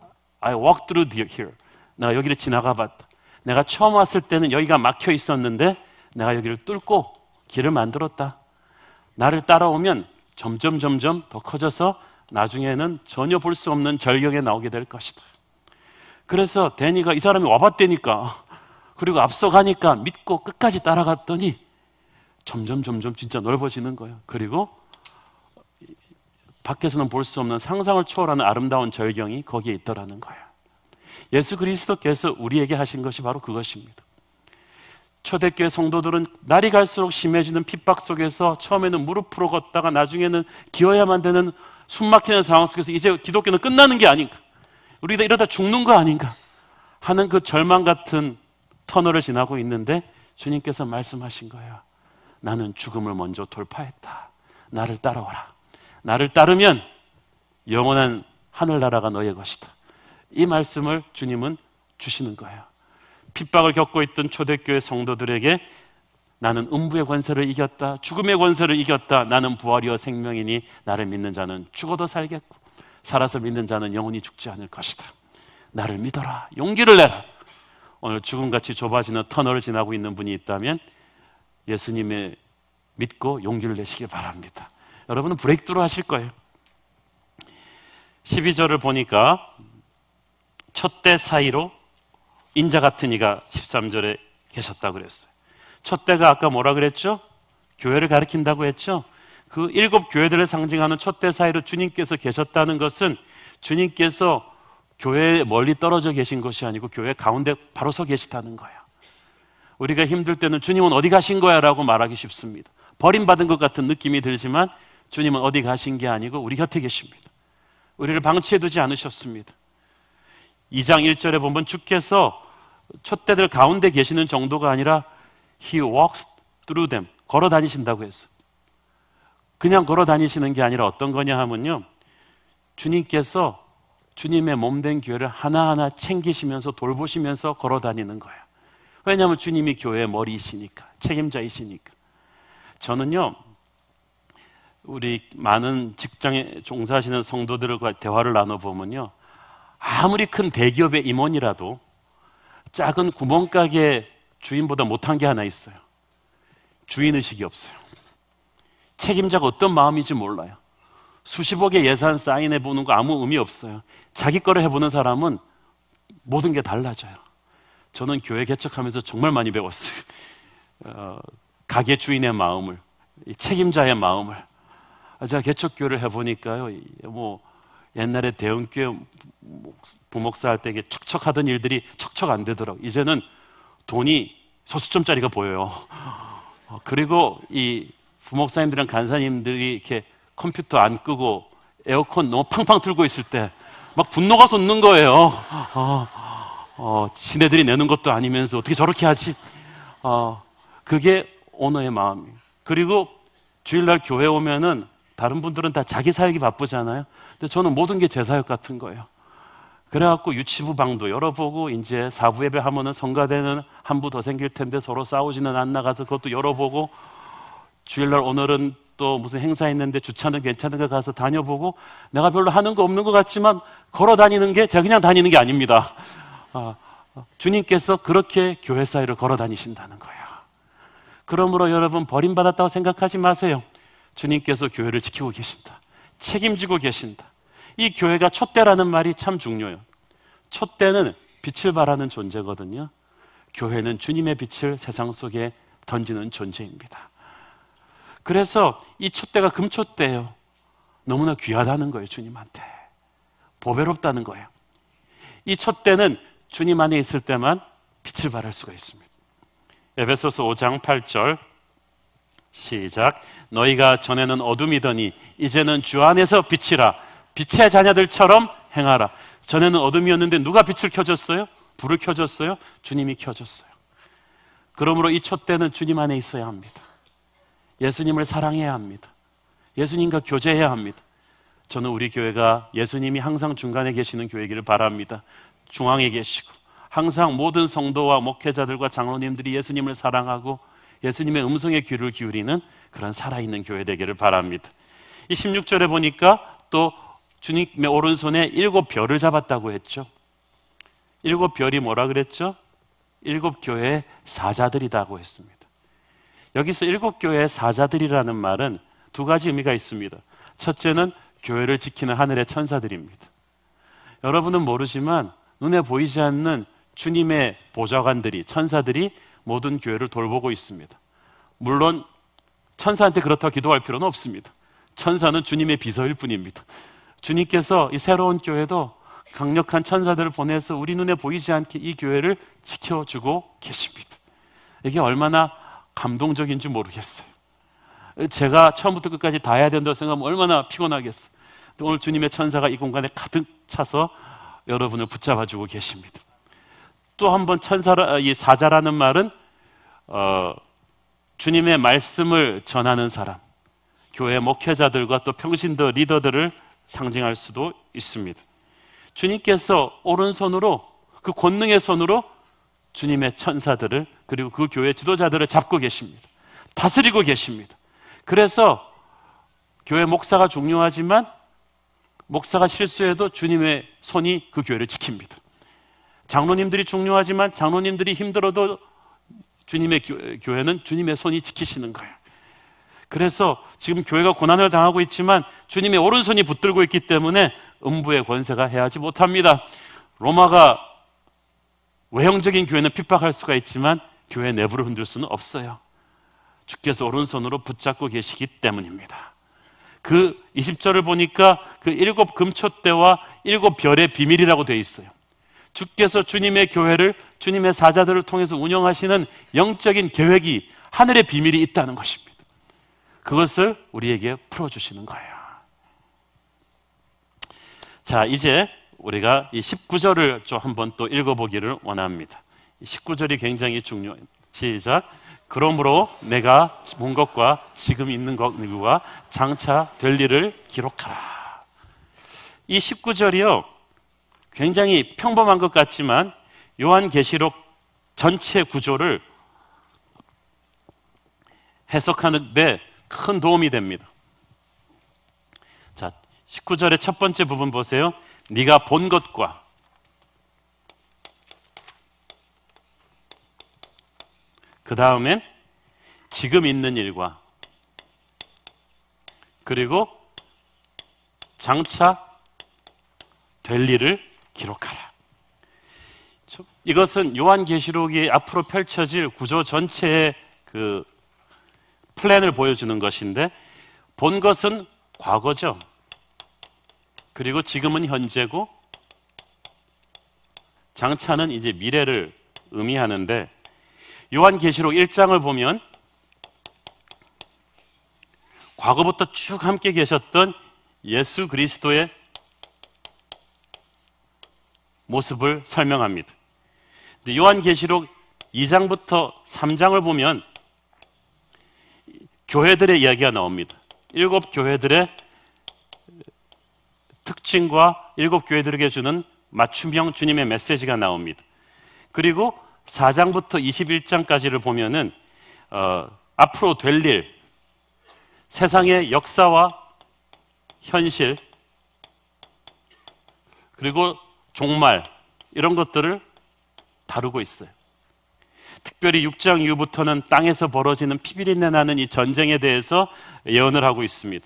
Speaker 2: I walked through here. 내가 여기를 지나가봤다. 내가 처음 왔을 때는 여기가 막혀 있었는데 내가 여기를 뚫고 길을 만들었다. 나를 따라오면 점점 더 커져서 나중에는 전혀 볼 수 없는 절경에 나오게 될 것이다. 그래서 데니가 이 사람이 와봤다니까 그리고 앞서가니까 믿고 끝까지 따라갔더니 점점 진짜 넓어지는 거예요. 그리고 밖에서는 볼 수 없는 상상을 초월하는 아름다운 절경이 거기에 있더라는 거예요. 예수 그리스도께서 우리에게 하신 것이 바로 그것입니다. 초대교회 성도들은 날이 갈수록 심해지는 핍박 속에서 처음에는 무릎으로 걷다가 나중에는 기어야만 되는 숨막히는 상황 속에서 이제 기독교는 끝나는 게 아닌가, 우리가 이러다 죽는 거 아닌가 하는 그 절망 같은 터널을 지나고 있는데 주님께서 말씀하신 거예요. 나는 죽음을 먼저 돌파했다. 나를 따라와라. 나를 따르면 영원한 하늘나라가 너의 것이다. 이 말씀을 주님은 주시는 거예요. 핍박을 겪고 있던 초대교회 성도들에게 나는 음부의 권세를 이겼다, 죽음의 권세를 이겼다, 나는 부활이요 생명이니 나를 믿는 자는 죽어도 살겠고 살아서 믿는 자는 영원히 죽지 않을 것이다. 나를 믿어라, 용기를 내라. 오늘 죽음같이 좁아지는 터널을 지나고 있는 분이 있다면 예수님의 믿고 용기를 내시길 바랍니다. 여러분은 브레이크드로 하실 거예요. 12절을 보니까 촛대 사이로 인자 같은 이가 13절에 계셨다고 그랬어요. 촛대가 아까 뭐라 그랬죠? 교회를 가리킨다고 했죠? 그 7 교회들을 상징하는 촛대 사이로 주님께서 계셨다는 것은 주님께서 교회에 멀리 떨어져 계신 것이 아니고 교회 가운데 바로 서 계시다는 거예요. 우리가 힘들 때는 주님은 어디 가신 거야? 라고 말하기 쉽습니다. 버림받은 것 같은 느낌이 들지만 주님은 어디 가신 게 아니고 우리 곁에 계십니다. 우리를 방치해 두지 않으셨습니다. 2장 1절에 보면 주께서 촛대들 가운데 계시는 정도가 아니라 He walks through them, 걸어 다니신다고 했어요. 그냥 걸어 다니시는 게 아니라 어떤 거냐 하면요, 주님께서 주님의 몸된 교회를 하나하나 챙기시면서 돌보시면서 걸어 다니는 거예요. 왜냐하면 주님이 교회의 머리이시니까, 책임자이시니까. 저는요, 우리 많은 직장에 종사하시는 성도들과 대화를 나눠보면요, 아무리 큰 대기업의 임원이라도 작은 구멍가게 주인보다 못한 게 하나 있어요. 주인의식이 없어요. 책임자가 어떤 마음인지 몰라요. 수십억의 예산 사인해 보는 거 아무 의미 없어요. 자기 거를 해보는 사람은 모든 게 달라져요. 저는 교회 개척하면서 정말 많이 배웠어요. 가게 주인의 마음을, 책임자의 마음을. 제가 개척교회를 해보니까요, 뭐 옛날에 대형교회 부목사 할 때 이게 척척하던 일들이 척척 안 되더라고요. 이제는 돈이 소수점짜리가 보여요. 그리고 이 부목사님들이랑 간사님들이 이렇게 컴퓨터 안 끄고 에어컨 너무 팡팡 틀고 있을 때 막 분노가 솟는 거예요. 지네들이 내는 것도 아니면서 어떻게 저렇게 하지? 그게 오너의 마음이에요. 그리고 주일날 교회 오면은 다른 분들은 다 자기 사역이 바쁘잖아요. 근데 저는 모든 게 제 사역 같은 거예요. 그래갖고 유치부 방도 열어보고, 이제 사부 예배 하면은 성가대는 한 부 더 생길 텐데 서로 싸우지는 않나 가서 그것도 열어보고, 주일날 오늘은 또 무슨 행사 있는데 주차는 괜찮은가 가서 다녀보고, 내가 별로 하는 거 없는 것 같지만 걸어 다니는 게 제가 그냥 다니는 게 아닙니다. 주님께서 그렇게 교회 사이를 걸어 다니신다는 거예요. 그러므로 여러분, 버림받았다고 생각하지 마세요. 주님께서 교회를 지키고 계신다, 책임지고 계신다. 이 교회가 촛대라는 말이 참 중요해요. 촛대는 빛을 발하는 존재거든요. 교회는 주님의 빛을 세상 속에 던지는 존재입니다. 그래서 이 촛대가 금촛대예요. 너무나 귀하다는 거예요. 주님한테 보배롭다는 거예요. 이 촛대는 주님 안에 있을 때만 빛을 발할 수가 있습니다. 에베소서 5장 8절 시작. 너희가 전에는 어둠이더니 이제는 주 안에서 빛이라. 빛의 자녀들처럼 행하라. 전에는 어둠이었는데 누가 빛을 켜줬어요? 불을 켜줬어요? 주님이 켜줬어요. 그러므로 이 촛대는 주님 안에 있어야 합니다. 예수님을 사랑해야 합니다. 예수님과 교제해야 합니다. 저는 우리 교회가 예수님이 항상 중간에 계시는 교회이기를 바랍니다. 중앙에 계시고 항상 모든 성도와 목회자들과 장로님들이 예수님을 사랑하고 예수님의 음성에 귀를 기울이는 그런 살아있는 교회 되기를 바랍니다. 이 16절에 보니까 또 주님의 오른손에 7 별을 잡았다고 했죠. 7 별이 뭐라 그랬죠? 7 교회의 사자들이라고 했습니다. 여기서 7 교회의 사자들이라는 말은 2가지 의미가 있습니다. 첫째는 교회를 지키는 하늘의 천사들입니다. 여러분은 모르지만 눈에 보이지 않는 주님의 보좌관들이, 천사들이 모든 교회를 돌보고 있습니다. 물론 천사한테 그렇다고 기도할 필요는 없습니다. 천사는 주님의 비서일 뿐입니다. 주님께서 이 새로운 교회도 강력한 천사들을 보내서 우리 눈에 보이지 않게 이 교회를 지켜주고 계십니다. 이게 얼마나 감동적인지 모르겠어요. 제가 처음부터 끝까지 다 해야 된다고 생각하면 얼마나 피곤하겠어요. 오늘 주님의 천사가 이 공간에 가득 차서 여러분을 붙잡아주고 계십니다. 또 한 번 이 사자라는 말은 주님의 말씀을 전하는 사람, 교회 목회자들과 또 평신도 리더들을 상징할 수도 있습니다. 주님께서 오른손으로, 그 권능의 손으로 주님의 천사들을, 그리고 그 교회 지도자들을 잡고 계십니다. 다스리고 계십니다. 그래서 교회 목사가 중요하지만 목사가 실수해도 주님의 손이 그 교회를 지킵니다. 장로님들이 중요하지만 장로님들이 힘들어도 주님의 교회는 주님의 손이 지키시는 거예요. 그래서 지금 교회가 고난을 당하고 있지만 주님의 오른손이 붙들고 있기 때문에 음부의 권세가 해하지 못합니다. 로마가 외형적인 교회는 핍박할 수가 있지만 교회 내부를 흔들 수는 없어요. 주께서 오른손으로 붙잡고 계시기 때문입니다. 그 20절을 보니까 그 7 금초대와 7 별의 비밀이라고 되어 있어요. 주께서 주님의 교회를, 주님의 사자들을 통해서 운영하시는 영적인 계획이, 하늘의 비밀이 있다는 것입니다. 그것을 우리에게 풀어주시는 거예요. 자, 이제 우리가 이 19절을 좀 한번 또 읽어보기를 원합니다. 19절이 굉장히 중요해요. 시작. 그러므로 내가 본 것과 지금 있는 것과 장차 될 일을 기록하라. 이 19절이요, 굉장히 평범한 것 같지만 요한계시록 전체 구조를 해석하는 데 큰 도움이 됩니다. 자, 19절의 첫 번째 부분 보세요. 네가 본 것과, 그 다음엔 지금 있는 일과, 그리고 장차 될 일을 기록하라. 이것은 요한계시록이 앞으로 펼쳐질 구조 전체의 그 플랜을 보여주는 것인데, 본 것은 과거죠. 그리고 지금은 현재고, 장차는 이제 미래를 의미하는데, 요한계시록 1장을 보면 과거부터 쭉 함께 계셨던 예수 그리스도의 모습을 설명합니다. 요한계시록 2장부터 3장을 보면 교회들의 이야기가 나옵니다. 7 교회들의 특징과 7 교회들에게 주는 맞춤형 주님의 메시지가 나옵니다. 그리고 4장부터 21장까지를 보면은 앞으로 될 일, 세상의 역사와 현실, 그리고 종말, 이런 것들을 다루고 있어요. 특별히 6장 이후부터는 땅에서 벌어지는 피비린내 나는 이 전쟁에 대해서 예언을 하고 있습니다.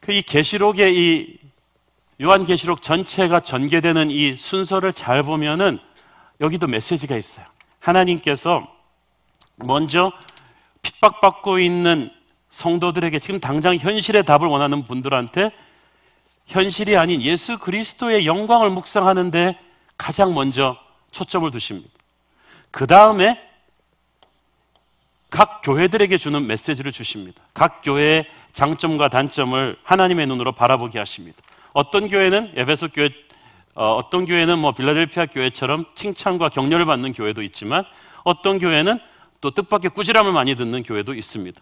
Speaker 2: 이 계시록의 이 요한계시록 전체가 전개되는 이 순서를 잘 보면은 여기도 메시지가 있어요. 하나님께서 먼저 핍박받고 있는 성도들에게, 지금 당장 현실의 답을 원하는 분들한테 현실이 아닌 예수 그리스도의 영광을 묵상하는 데 가장 먼저 초점을 두십니다. 그 다음에 각 교회들에게 주는 메시지를 주십니다. 각 교회의 장점과 단점을 하나님의 눈으로 바라보게 하십니다. 어떤 교회는 에베소 교회, 어떤 교회는 뭐 빌라델피아 교회처럼 칭찬과 격려를 받는 교회도 있지만, 어떤 교회는 또 뜻밖의 꾸지람을 많이 듣는 교회도 있습니다.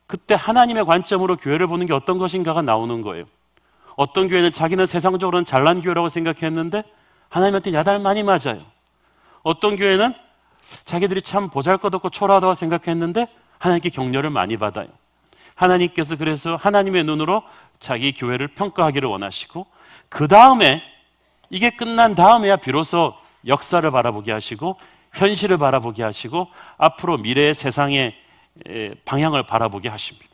Speaker 2: 그때 하나님의 관점으로 교회를 보는 게 어떤 것인가가 나오는 거예요. 어떤 교회는 자기는 세상적으로는 잘난 교회라고 생각했는데 하나님한테 야단 많이 맞아요. 어떤 교회는 자기들이 참 보잘것없고 초라하다고 생각했는데 하나님께 격려를 많이 받아요. 하나님께서 그래서 하나님의 눈으로 자기 교회를 평가하기를 원하시고, 그 다음에 이게 끝난 다음에야 비로소 역사를 바라보게 하시고 현실을 바라보게 하시고 앞으로 미래의 세상의 방향을 바라보게 하십니다.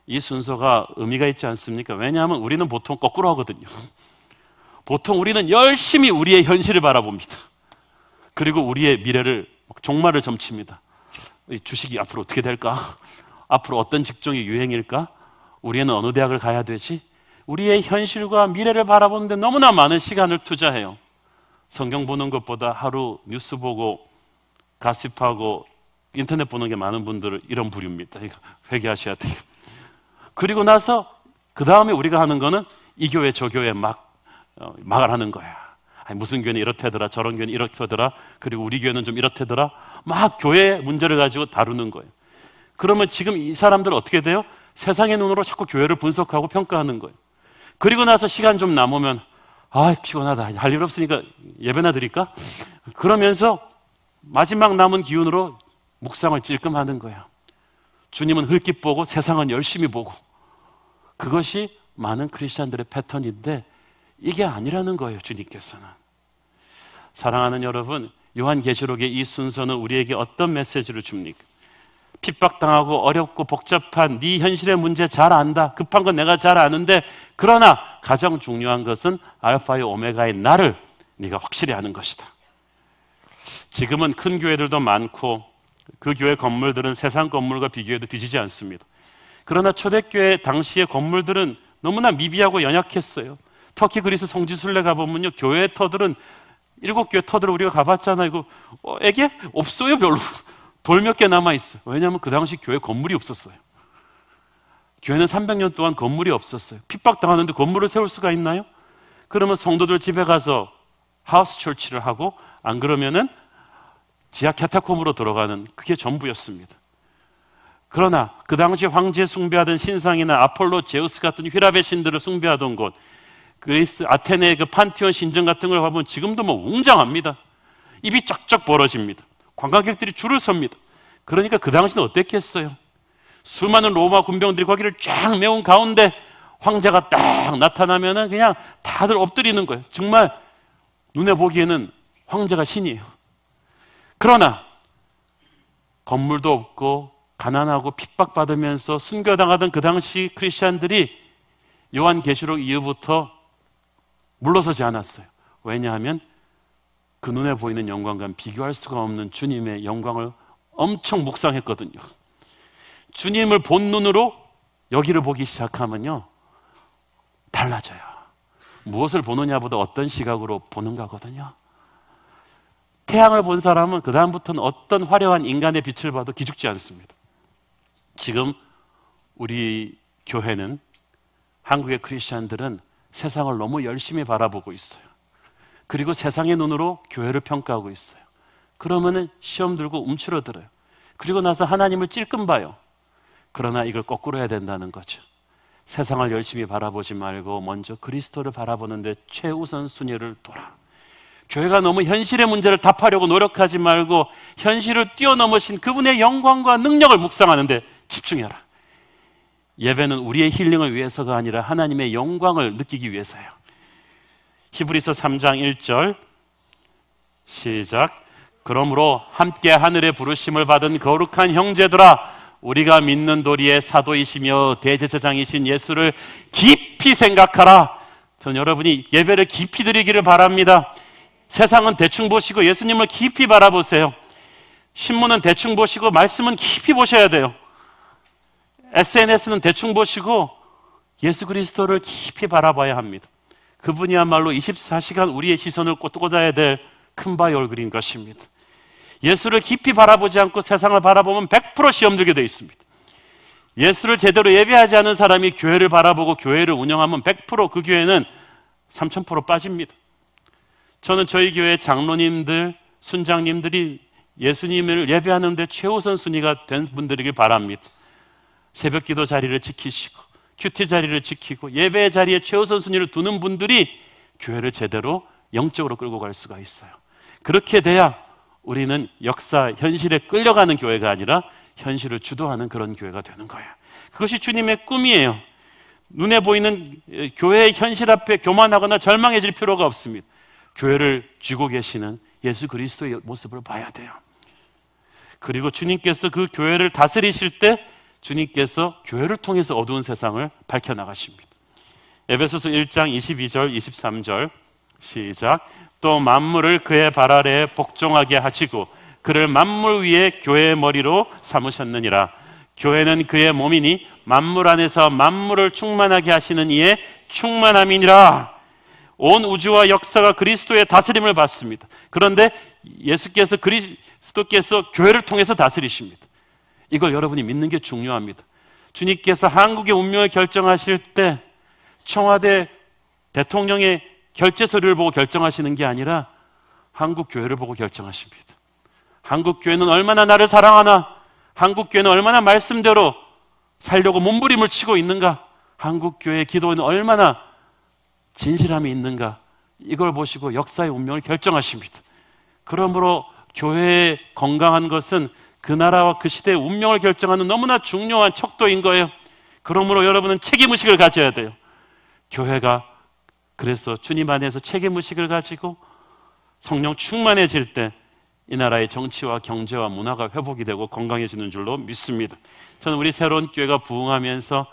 Speaker 2: 이 순서가 의미가 있지 않습니까? 왜냐하면 우리는 보통 거꾸로 하거든요. 보통 우리는 열심히 우리의 현실을 바라봅니다. 그리고 우리의 미래를, 종말을 점칩니다. 주식이 앞으로 어떻게 될까? 앞으로 어떤 직종이 유행일까? 우리는 어느 대학을 가야 되지? 우리의 현실과 미래를 바라보는데 너무나 많은 시간을 투자해요. 성경 보는 것보다 하루 뉴스 보고 가십하고 인터넷 보는 게 많은 분들은 이런 부류입니다. 이거 회개하셔야 돼요. 그리고 나서 그 다음에 우리가 하는 거는 이 교회 저 교회 막을 하는 거야. 아니, 무슨 교회는 이렇다더라, 저런 교회는 이렇다더라, 그리고 우리 교회는 좀 이렇다더라, 막 교회 문제를 가지고 다루는 거예요. 그러면 지금 이 사람들은 어떻게 돼요? 세상의 눈으로 자꾸 교회를 분석하고 평가하는 거예요. 그리고 나서 시간 좀 남으면 아, 피곤하다. 할 일 없으니까 예배나 드릴까? 그러면서 마지막 남은 기운으로 묵상을 찔끔하는 거야. 주님은 흘낏 보고 세상은 열심히 보고. 그것이 많은 크리스찬들의 패턴인데 이게 아니라는 거예요, 주님께서는. 사랑하는 여러분, 요한계시록의 이 순서는 우리에게 어떤 메시지를 줍니까? 핍박당하고 어렵고 복잡한 네 현실의 문제 잘 안다. 급한 건 내가 잘 아는데, 그러나 가장 중요한 것은 알파의 오메가의 나를 네가 확실히 아는 것이다. 지금은 큰 교회들도 많고 그 교회 건물들은 세상 건물과 비교해도 뒤지지 않습니다. 그러나 초대교회 당시의 건물들은 너무나 미비하고 연약했어요. 터키 그리스 성지순례 가보면요, 교회 터들은 7교회 터들을 우리가 가봤잖아요. 이거 에게 없어요. 별로. 돌 몇 개 남아있어요. 왜냐하면 그 당시 교회 건물이 없었어요. 교회는 300년 동안 건물이 없었어요. 핍박당하는데 건물을 세울 수가 있나요? 그러면 성도들 집에 가서 하우스 철치를 하고, 안 그러면은 지하 캐타콤으로 들어가는, 그게 전부였습니다. 그러나 그 당시 황제 숭배하던 신상이나 아폴로, 제우스 같은 휘랍의 신들을 숭배하던 곳, 그리스 아테네의 그 판테온 신전 같은 걸 보면 지금도 뭐 웅장합니다. 입이 쩍쩍 벌어집니다. 관광객들이 줄을 섭니다. 그러니까 그 당시는 어땠겠어요? 수많은 로마 군병들이 거기를 쫙 메운 가운데 황제가 딱 나타나면은 그냥 다들 엎드리는 거예요. 정말 눈에 보기에는 황제가 신이에요. 그러나 건물도 없고 가난하고 핍박받으면서 순교당하던 그 당시 크리스찬들이 요한계시록 이후부터 물러서지 않았어요. 왜냐하면 그 눈에 보이는 영광과 비교할 수가 없는 주님의 영광을 엄청 묵상했거든요. 주님을 본 눈으로 여기를 보기 시작하면요, 달라져요. 무엇을 보느냐보다 어떤 시각으로 보는가거든요. 태양을 본 사람은 그 다음부터는 어떤 화려한 인간의 빛을 봐도 기죽지 않습니다. 지금 우리 교회는, 한국의 크리스찬들은 세상을 너무 열심히 바라보고 있어요. 그리고 세상의 눈으로 교회를 평가하고 있어요. 그러면은 시험 들고 움츠러들어요. 그리고 나서 하나님을 찔끔 봐요. 그러나 이걸 거꾸로 해야 된다는 거죠. 세상을 열심히 바라보지 말고 먼저 그리스도를 바라보는데 최우선 순위를 둬라. 교회가 너무 현실의 문제를 답하려고 노력하지 말고 현실을 뛰어넘으신 그분의 영광과 능력을 묵상하는 데 집중해라. 예배는 우리의 힐링을 위해서가 아니라 하나님의 영광을 느끼기 위해서예요. 히브리서 3장 1절 시작. 그러므로 함께 하늘의 부르심을 받은 거룩한 형제들아, 우리가 믿는 도리의 사도이시며 대제사장이신 예수를 깊이 생각하라. 저는 여러분이 예배를 깊이 드리기를 바랍니다. 세상은 대충 보시고 예수님을 깊이 바라보세요. 신문은 대충 보시고 말씀은 깊이 보셔야 돼요. SNS는 대충 보시고 예수 그리스도를 깊이 바라봐야 합니다. 그분이야말로 24시간 우리의 시선을 꽂아야 될 큰 바위 얼굴인 것입니다. 예수를 깊이 바라보지 않고 세상을 바라보면 100% 시험 들게 되어 있습니다. 예수를 제대로 예배하지 않은 사람이 교회를 바라보고 교회를 운영하면 100% 그 교회는 3000% 빠집니다. 저는 저희 교회 장로님들, 순장님들이 예수님을 예배하는 데 최우선 순위가 된 분들이길 바랍니다. 새벽 기도 자리를 지키시고 큐티 자리를 지키고 예배 자리에 최우선 순위를 두는 분들이 교회를 제대로 영적으로 끌고 갈 수가 있어요. 그렇게 돼야 우리는 역사, 현실에 끌려가는 교회가 아니라 현실을 주도하는 그런 교회가 되는 거예요. 그것이 주님의 꿈이에요. 눈에 보이는 교회의 현실 앞에 교만하거나 절망해질 필요가 없습니다. 교회를 쥐고 계시는 예수 그리스도의 모습을 봐야 돼요. 그리고 주님께서 그 교회를 다스리실 때 주님께서 교회를 통해서 어두운 세상을 밝혀나가십니다. 에베소서 1장 22절 23절 시작. 또 만물을 그의 발 아래에 복종하게 하시고 그를 만물 위에 교회의 머리로 삼으셨느니라. 교회는 그의 몸이니 만물 안에서 만물을 충만하게 하시는 이의 충만함이니라. 온 우주와 역사가 그리스도의 다스림을 받습니다. 그런데 예수께서 그리스도께서 교회를 통해서 다스리십니다. 이걸 여러분이 믿는 게 중요합니다. 주님께서 한국의 운명을 결정하실 때 청와대 대통령의 결재 서류를 보고 결정하시는 게 아니라 한국 교회를 보고 결정하십니다. 한국 교회는 얼마나 나를 사랑하나, 한국 교회는 얼마나 말씀대로 살려고 몸부림을 치고 있는가, 한국 교회의 기도는 얼마나 진실함이 있는가, 이걸 보시고 역사의 운명을 결정하십니다. 그러므로 교회의 건강한 것은 그 나라와 그 시대의 운명을 결정하는 너무나 중요한 척도인 거예요. 그러므로 여러분은 책임의식을 가져야 돼요. 교회가 그래서 주님 안에서 책임의식을 가지고 성령 충만해질 때 이 나라의 정치와 경제와 문화가 회복이 되고 건강해지는 줄로 믿습니다. 저는 우리 새로운 교회가 부흥하면서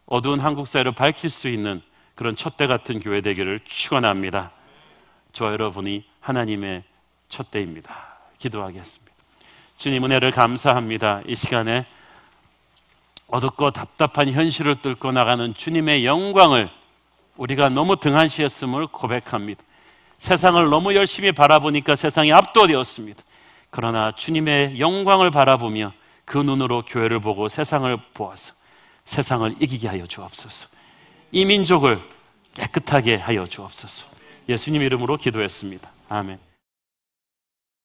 Speaker 2: 어두운 한국 사회를 밝힐 수 있는 그런 촛대 같은 교회 되기를 축원합니다. 저와 여러분이 하나님의 촛대입니다. 기도하겠습니다. 주님 은혜를 감사합니다. 이 시간에 어둡고 답답한 현실을 뚫고 나가는 주님의 영광을 우리가 너무 등한시했음을 고백합니다. 세상을 너무 열심히 바라보니까 세상이 압도되었습니다. 그러나 주님의 영광을 바라보며 그 눈으로 교회를 보고 세상을 보아서 세상을 이기게 하여 주옵소서. 이 민족을 깨끗하게 하여 주옵소서. 예수님 이름으로 기도했습니다. 아멘.